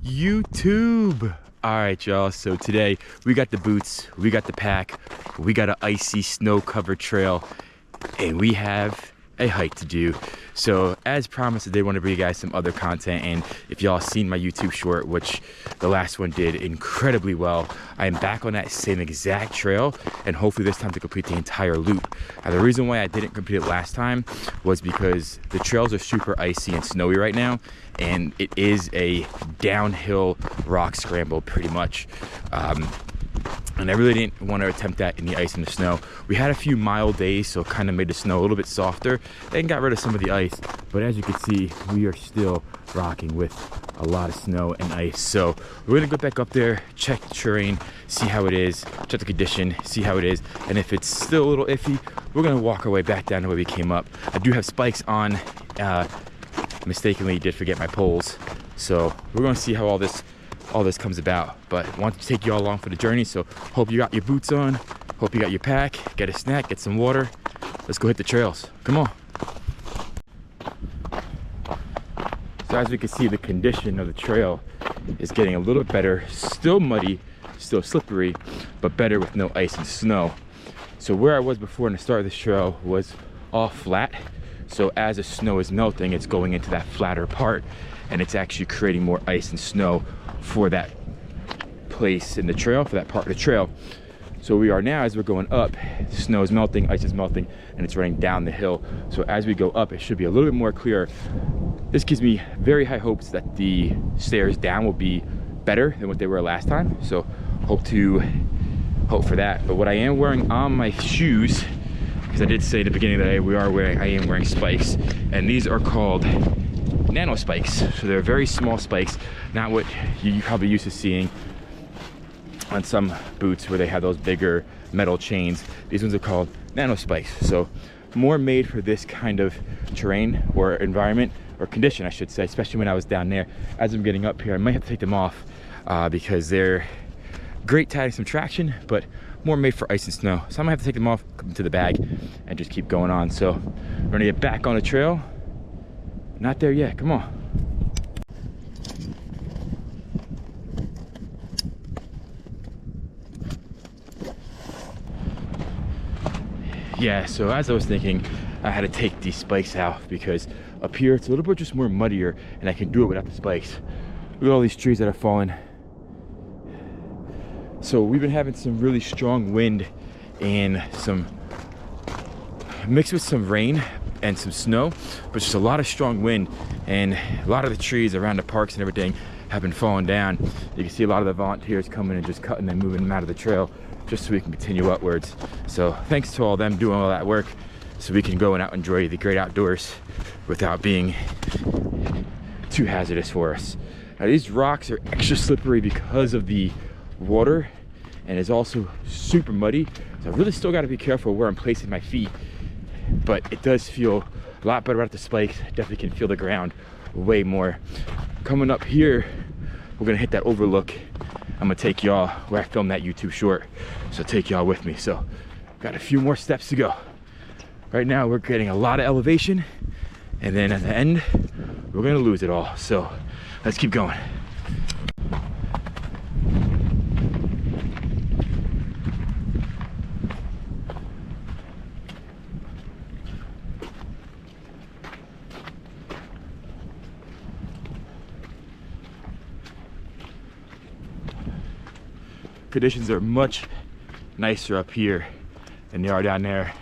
YouTube. All right, y'all, so today we got the boots, we got the pack, we got an icy snow covered trail, and we have a hike to do. So as promised, I did want to bring you guys some other content, and if y'all seen my YouTube short, which the last one did incredibly well, I am back on that same exact trail, and hopefully this time to complete the entire loop. Now the reason why I didn't complete it last time was because the trails are super icy and snowy right now, and it is a downhill rock scramble pretty much. And I really didn't want to attempt that in the ice and the snow. We had a few mild days, so it kind of made the snow a little bit softer and got rid of some of the ice. But as you can see, we are still rocking with a lot of snow and ice. So we're gonna go back up there, check the terrain, see how it is, check the condition, see how it is. And if it's still a little iffy, we're gonna walk our way back down the way we came up. I do have spikes on. Mistakenly did forget my poles. So we're gonna see how all this comes about, but I want to take you all along for the journey. So hope you got your boots on, hope you got your pack, get a snack, get some water. Let's go hit the trails. Come on. So as we can see, the condition of the trail is getting a little better. Still muddy, still slippery, but better with no ice and snow. So where I was before in the start of this trail was all flat. So as the snow is melting, it's going into that flatter part, and it's actually creating more ice and snow for that place in the trail, for that part of the trail. So we are now, as we're going up, snow is melting, ice is melting, and it's running down the hill. So as we go up, it should be a little bit more clear. This gives me very high hopes that the stairs down will be better than what they were last time. So hope for that. But what I am wearing on my shoes, because I did say at the beginning that I am wearing spikes, and these are called nano spikes. So they're very small spikes, not what you probably used to seeing on some boots where they have those bigger metal chains. These ones are called nano spikes. So more made for this kind of terrain or environment, or condition I should say, especially when I was down there. As I'm getting up here, I might have to take them off because they're great to add some traction, but more made for ice and snow. So I might have to take them off, put them to the bag, and just keep going on. So we're gonna get back on the trail. Not there yet, come on. Yeah, so as I was thinking, I had to take these spikes out because up here it's a little bit just more muddier, and I can do it without the spikes. Look at all these trees that have fallen. So we've been having some really strong wind and some mixed with some rain and some snow, but just a lot of strong wind, and a lot of the trees around the parks and everything have been falling down. You can see a lot of the volunteers coming and just cutting and moving them out of the trail just so we can continue upwards. So thanks to all them doing all that work so we can go and out enjoy the great outdoors without being too hazardous for us. Now these rocks are extra slippery because of the water, and it's also super muddy, so I really still got to be careful where I'm placing my feet. But it does feel a lot better without the spikes. Definitely can feel the ground way more. Coming up here, we're gonna hit that overlook. I'm gonna take y'all where I filmed that YouTube short, so take y'all with me. So got a few more steps to go. Right now we're getting a lot of elevation, and then at the end we're gonna lose it all. So let's keep going. Conditions are much nicer up here than they are down there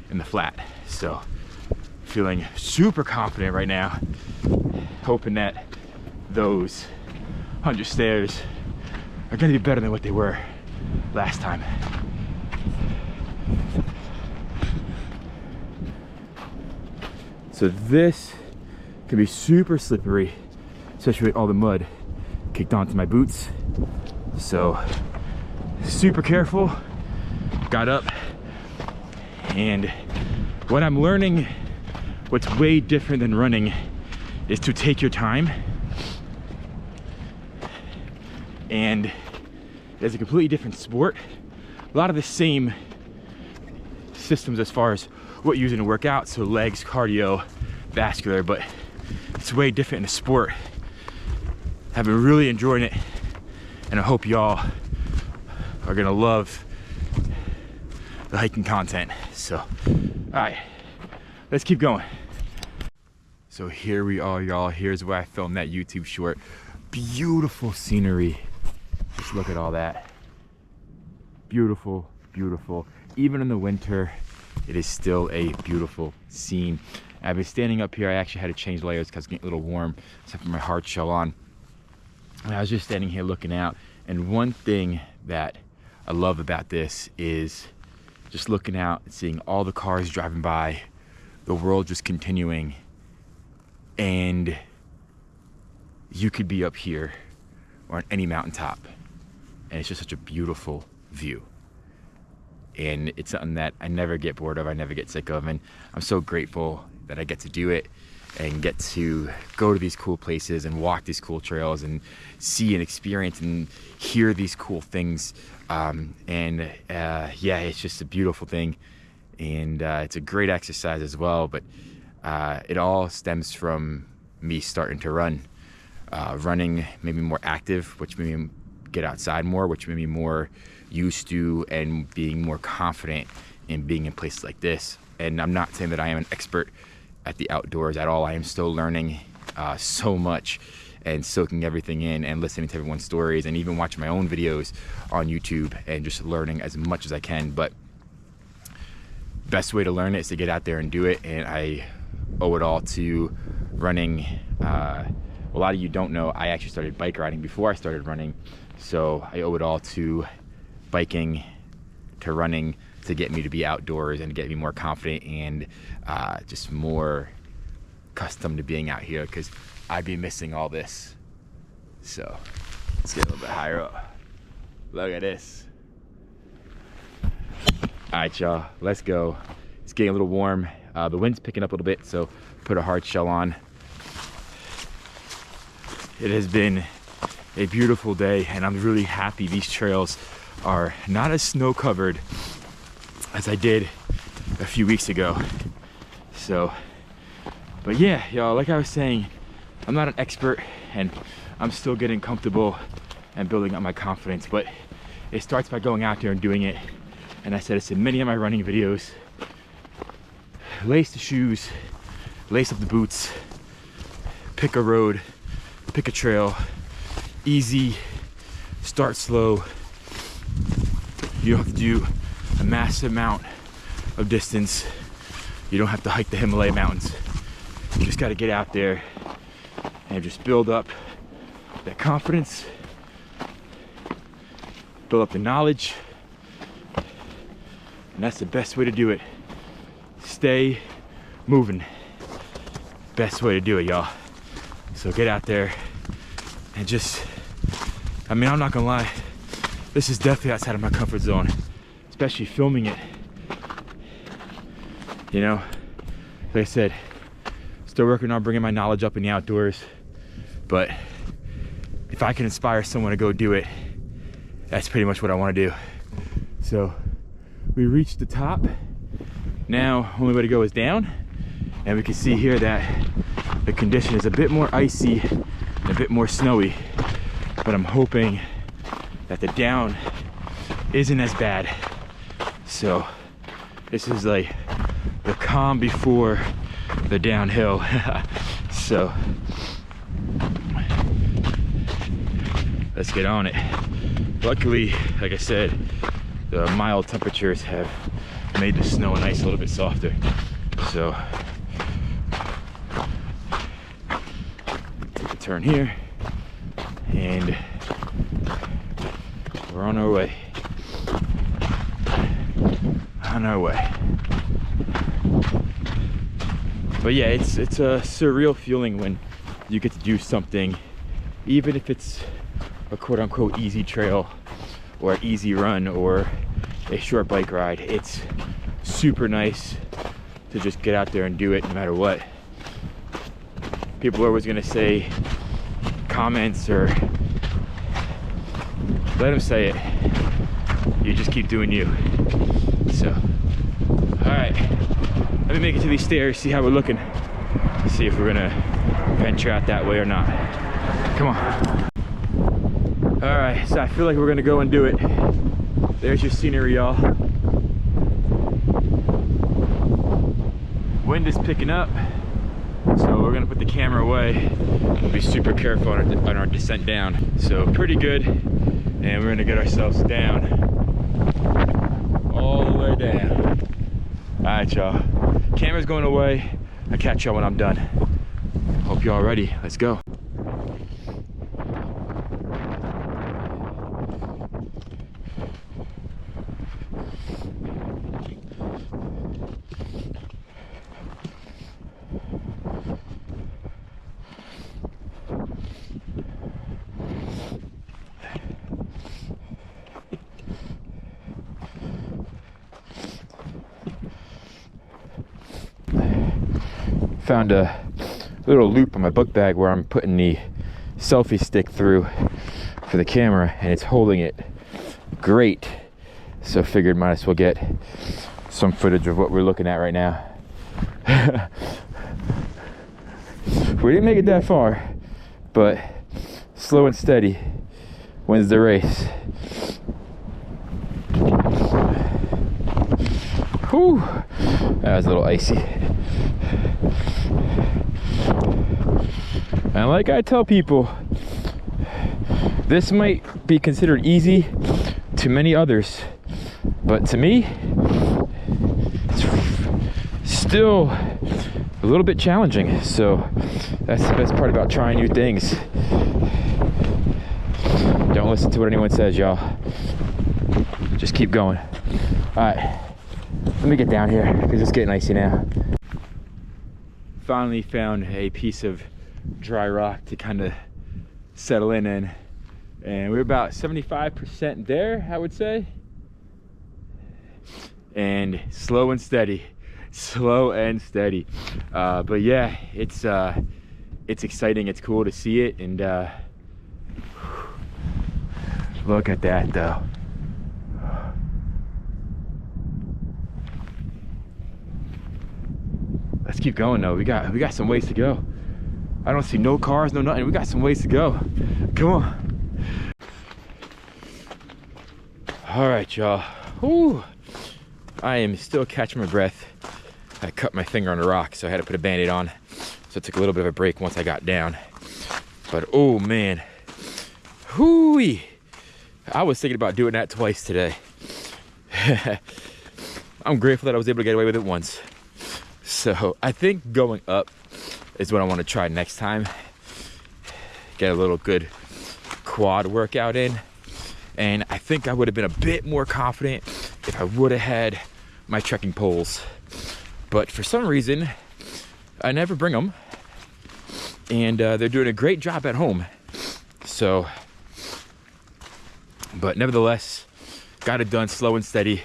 in the flat. So feeling super confident right now, hoping that those 100 stairs are gonna be better than what they were last time. So this can be super slippery, especially with all the mud kicked onto my boots. So super careful. Got up, and what I'm learning, what's way different than running, is to take your time. And it's a completely different sport. A lot of the same systems as far as what you're using to work out, so legs, cardio, vascular, but it's way different in a sport. I've been really enjoying it, and I hope y'all are gonna love the hiking content. So, all right, let's keep going. So here we are, y'all. Here's where I filmed that YouTube short. Beautiful scenery. Just look at all that. Beautiful, beautiful. Even in the winter, it is still a beautiful scene. I've been standing up here. I actually had to change layers because it's getting a little warm, except for my hard shell on. And I was just standing here looking out. And one thing that I love about this is just looking out and seeing all the cars driving by, the world just continuing. And you could be up here or on any mountaintop, and it's just such a beautiful view. And it's something that I never get bored of, I never get sick of, and I'm so grateful that I get to do it and get to go to these cool places and walk these cool trails and see and experience and hear these cool things. Yeah, it's just a beautiful thing, and it's a great exercise as well. But it all stems from me starting to run. Running made me more active, which made me get outside more, which made me more used to and being more confident in being in places like this. And I'm not saying that I am an expert at the outdoors at all. I am still learning so much and soaking everything in and listening to everyone's stories and even watching my own videos on YouTube and just learning as much as I can. But best way to learn it is to get out there and do it, and I owe it all to running. A lot of you don't know, I actually started bike riding before I started running, so I owe it all to biking, to running, to get me to be outdoors and get me more confident and just more accustomed to being out here, because I'd be missing all this. So let's get a little bit higher up. Look at this. All right, y'all, let's go. It's getting a little warm. The wind's picking up a little bit, so put a hard shell on. It has been a beautiful day, and I'm really happy these trails are not as snow covered as I did a few weeks ago. So, but yeah, y'all, like I was saying, I'm not an expert and I'm still getting comfortable and building up my confidence, but it starts by going out there and doing it. And I said this in many of my running videos: lace the shoes, lace up the boots, pick a road, pick a trail, easy, start slow. You don't have to do a massive amount of distance. You don't have to hike the Himalaya mountains. You just got to get out there and just build up that confidence, build up the knowledge, and that's the best way to do it. Stay moving. Best way to do it, y'all. So get out there and just, I mean, I'm not gonna lie, this is definitely outside of my comfort zone, especially filming it. You know, like I said, still working on bringing my knowledge up in the outdoors, but if I can inspire someone to go do it, that's pretty much what I want to do. So we reached the top. Now only way to go is down, and we can see here that the condition is a bit more icy and a bit more snowy, but I'm hoping that the down isn't as bad. So this is like the calm before the downhill. So let's get on it. Luckily, like I said, the mild temperatures have made the snow and ice a little bit softer. So take a turn here and we're on our way. On our way. But yeah, it's a surreal feeling when you get to do something, even if it's a quote-unquote easy trail or an easy run or a short bike ride. It's super nice to just get out there and do it no matter what. People are always gonna say comments, or let them say it. You just keep doing you. So, all right, let me make it to these stairs, see how we're looking, see if we're gonna venture out that way or not. Come on. right, so I feel like we're gonna go and do it. There's your scenery, y'all. Wind is picking up, so we're gonna put the camera away. We'll be super careful on our descent down. So pretty good, and we're gonna get ourselves down, all the way down. All right, y'all. Camera's going away. I'll catch y'all when I'm done. Hope y'all ready. Let's go. Found a little loop on my book bag where I'm putting the selfie stick through for the camera, and it's holding it great. So figured might as well get some footage of what we're looking at right now. We didn't make it that far, but slow and steady wins the race. Whew, that was a little icy. And like I tell people, this might be considered easy to many others, but to me, it's still a little bit challenging. So that's the best part about trying new things. Don't listen to what anyone says, y'all. Just keep going. All right, let me get down here because it's getting icy now. Finally found a piece of dry rock to kind of settle in, and we're about 75% there, I would say. And slow and steady, but yeah, it's exciting. It's cool to see it, and look at that though. Let's keep going though. We got some ways to go. I don't see no cars, no nothing. We got some ways to go. Come on. All right, y'all. Whew. I am still catching my breath. I cut my finger on a rock, so I had to put a Band-Aid on. So it took a little bit of a break once I got down. But oh man, whoo-wee. I was thinking about doing that twice today. I'm grateful that I was able to get away with it once. So I think going up is what I want to try next time. Get a little good quad workout in. And I think I would have been a bit more confident if I would have had my trekking poles. But for some reason, I never bring them. And they're doing a great job at home. So, but nevertheless, got it done slow and steady.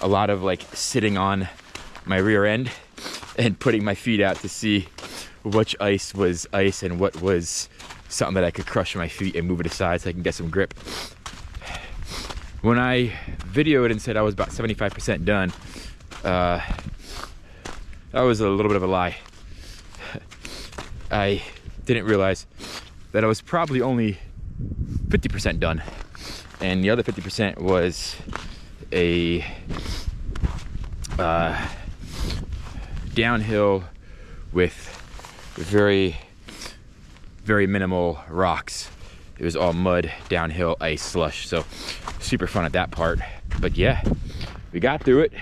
A lot of like sitting on my rear end and putting my feet out to see which ice was ice and what was something that I could crush my feet and move it aside so I can get some grip. When I videoed and said I was about 75% done, that was a little bit of a lie. I didn't realize that I was probably only 50% done, and the other 50% was a downhill with very minimal rocks. It was all mud, downhill, ice, slush, so super fun at that part. But yeah, we got through it,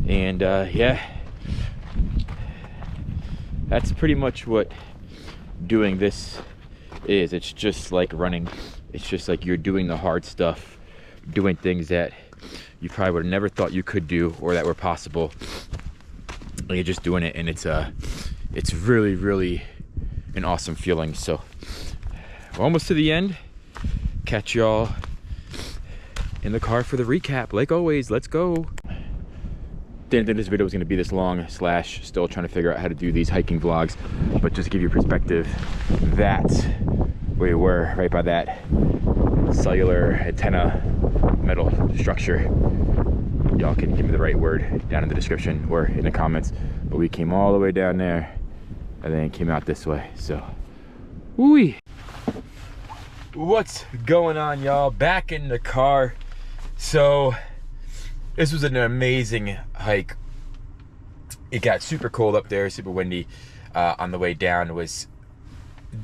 and yeah, that's pretty much what doing this is. It's just like running. It's just like you're doing the hard stuff, doing things that you probably would have never thought you could do or that were possible. And you're just doing it, and it's really an awesome feeling. So we're almost to the end. Catch y'all in the car for the recap. Like always, let's go. Didn't think this video was going to be this long, slash still trying to figure out how to do these hiking vlogs, but just to give you perspective, that's where we were, right by that cellular antenna metal structure. Y'all can give me the right word down in the description or in the comments, but we came all the way down there and then came out this way. So woo-wee. What's going on, y'all? Back in the car. So this was an amazing hike. It got super cold up there, super windy on the way down. It was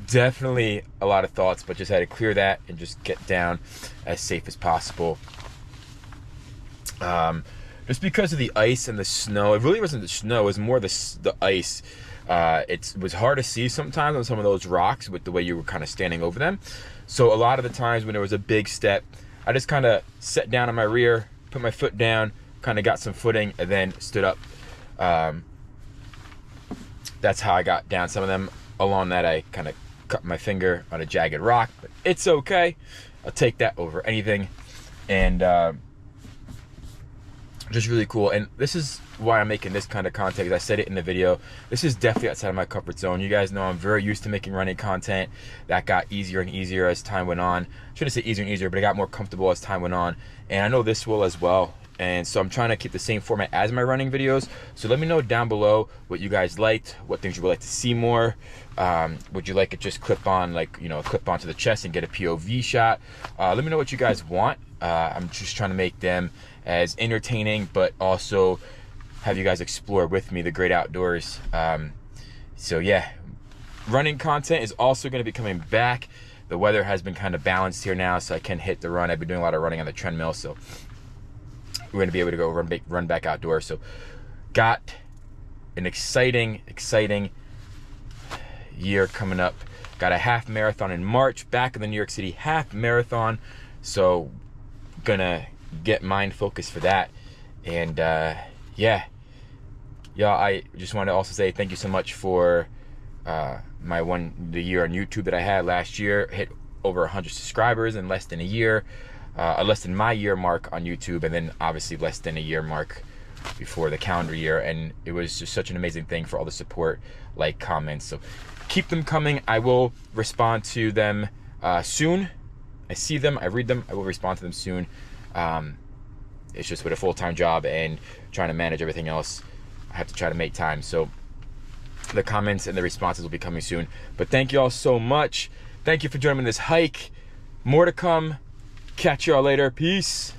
definitely a lot of thoughts, but just had to clear that and just get down as safe as possible. Just because of the ice and the snow. It really wasn't the snow, it was more the ice. It was hard to see sometimes on some of those rocks with the way you were kind of standing over them. So a lot of the times when there was a big step, I just kind of sat down on my rear, put my foot down, kind of got some footing, and then stood up. That's how I got down. Some of them along that I kind of cut my finger on a jagged rock, but it's okay. I'll take that over anything. And just really cool. And this is why I'm making this kind of content, because I said it in the video, this is definitely outside of my comfort zone. You guys know I'm very used to making running content. That got easier and easier as time went on. I shouldn't say easier and easier, but it got more comfortable as time went on, and I know this will as well. And so I'm trying to keep the same format as my running videos. So let me know down below what you guys liked, what things you would like to see more. Would you like it just clip on, like, you know, clip onto the chest and get a POV shot? Let me know what you guys want. I'm just trying to make them as entertaining, but also have you guys explore with me the great outdoors. So yeah, running content is also going to be coming back. The weather has been kind of balanced here now, so I can hit the run. I've been doing a lot of running on the treadmill, so we're going to be able to go run back outdoors. So got an exciting year coming up. Got a half marathon in March, back in the New York City half marathon. So gonna get mind focused for that. And yeah, y'all, I just want to also say thank you so much for the year on YouTube that I had last year. Hit over 100 subscribers in less than a year. Less than my year mark on YouTube, and then obviously less than a year mark before the calendar year. And it was just such an amazing thing for all the support, like, comments. So keep them coming. I will respond to them soon. I see them, I read them, I will respond to them soon. It's just with a full-time job and trying to manage everything else, I have to try to make time. So the comments and the responses will be coming soon. But thank you all so much. Thank you for joining me in this hike. More to come. Catch y'all later. Peace.